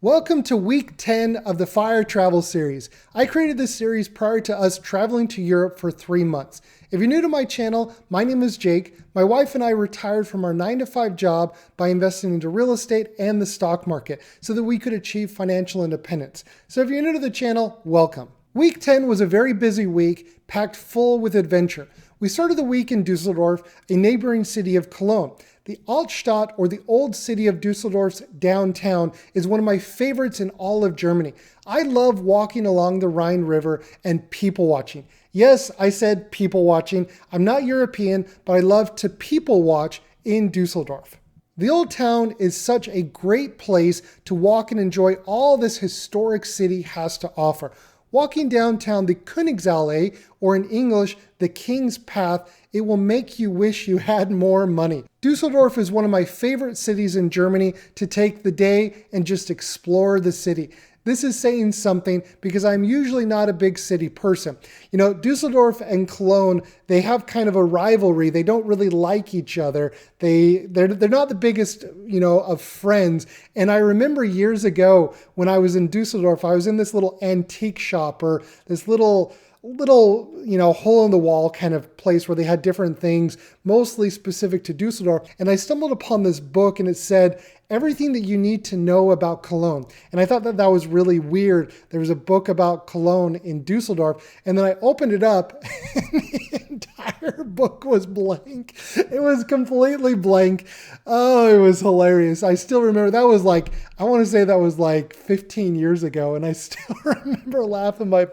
Welcome to week 10 of the F.I.R.E travel series. I created this series prior to us traveling to Europe for 3 months. If you're new to my channel, my name is Jake. My wife and I retired from our 9-to-5 job by investing into real estate and the stock market so that we could achieve financial independence. So if you're new to the channel, welcome. Week 10 was a very busy week, packed full with adventure. We started the week in Dusseldorf, a neighboring city of Cologne. The Altstadt, or the old city of Dusseldorf's downtown, is one of my favorites in all of Germany. I love walking along the Rhine River and people watching. Yes, I said people watching. I'm not European, but I love to people watch in Dusseldorf. The old town is such a great place to walk and enjoy all this historic city has to offer. Walking downtown the Königsallee, or in English, the King's Path, it will make you wish you had more money. Dusseldorf is one of my favorite cities in Germany to take the day and just explore the city. This is saying something because I'm usually not a big city person. You know, Dusseldorf and Cologne, they have kind of a rivalry. They don't really like each other. They're not the biggest, of friends. And I remember years ago when I was in Dusseldorf, I was in this little antique shop or this little hole in the wall kind of place where they had different things, mostly specific to Dusseldorf. And I stumbled upon this book and it said, everything that you need to know about Cologne. And I thought that was really weird. There was a book about Cologne in Dusseldorf. And then I opened it up and the entire book was blank. It was completely blank. Oh, it was hilarious. I still remember that was I want to say that was 15 years ago. And I still remember laughing my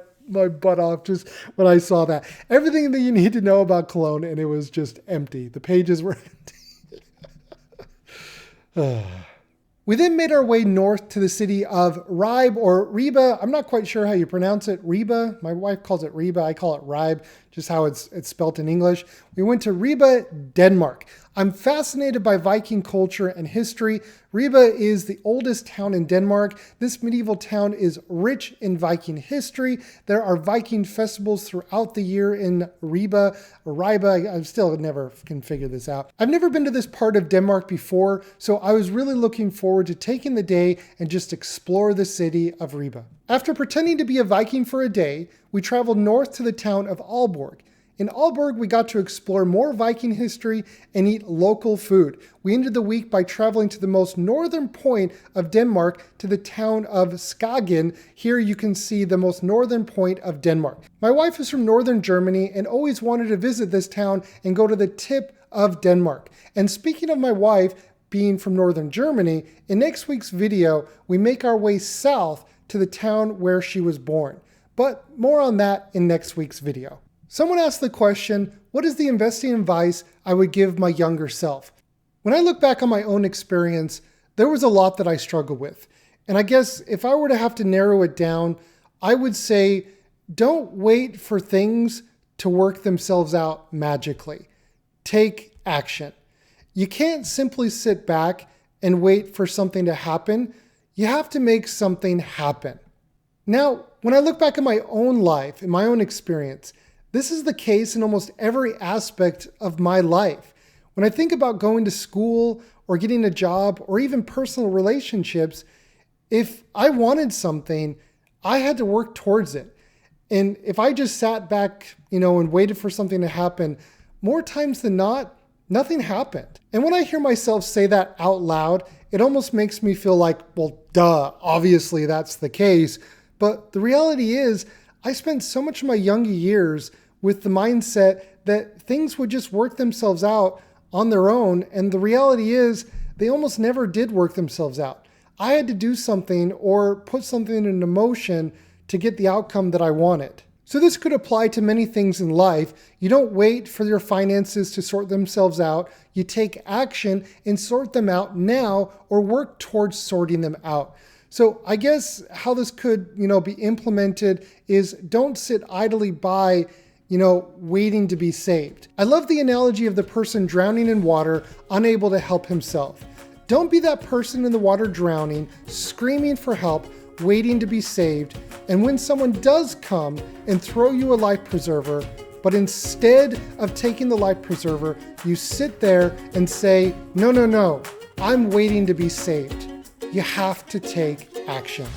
butt off just when I saw that. Everything that you need to know about Cologne, and it was just empty. The pages were empty. We then made our way north to the city of Ribe or Ribe. I'm not quite sure how you pronounce it. Ribe. My wife calls it Ribe. I call it Ribe, just how it's spelt in English. We went to Ribe, Denmark. I'm fascinated by Viking culture and history. Ribe is the oldest town in Denmark. This medieval town is rich in Viking history. There are Viking festivals throughout the year in Ribe. I still never can figure this out. I've never been to this part of Denmark before, so I was really looking forward to taking the day and just explore the city of Ribe. After pretending to be a Viking for a day, we traveled north to the town of Aalborg. In Aalborg, we got to explore more Viking history and eat local food. We ended the week by traveling to the most northern point of Denmark to the town of Skagen. Here you can see the most northern point of Denmark. My wife is from northern Germany and always wanted to visit this town and go to the tip of Denmark. And speaking of my wife being from northern Germany, in next week's video, we make our way south to the town where she was born. But more on that in next week's video. Someone asked the question, what is the investing advice I would give my younger self? When I look back on my own experience, there was a lot that I struggled with. And I guess if I were to have to narrow it down, I would say, don't wait for things to work themselves out magically. Take action. You can't simply sit back and wait for something to happen. You have to make something happen. Now, when I look back at my own life, in my own experience, this is the case in almost every aspect of my life. When I think about going to school or getting a job or even personal relationships, if I wanted something, I had to work towards it. And if I just sat back, and waited for something to happen, more times than not, nothing happened. And when I hear myself say that out loud, it almost makes me feel like, well, duh, obviously that's the case. But the reality is, I spent so much of my younger years with the mindset that things would just work themselves out on their own. And the reality is they almost never did work themselves out. I had to do something or put something into motion to get the outcome that I wanted. So this could apply to many things in life. You don't wait for your finances to sort themselves out. You take action and sort them out now or work towards sorting them out. So I guess how this could, be implemented is don't sit idly by, waiting to be saved. I love the analogy of the person drowning in water, unable to help himself. Don't be that person in the water drowning, screaming for help, waiting to be saved. And when someone does come and throw you a life preserver, but instead of taking the life preserver, you sit there and say, no, I'm waiting to be saved. You have to take action.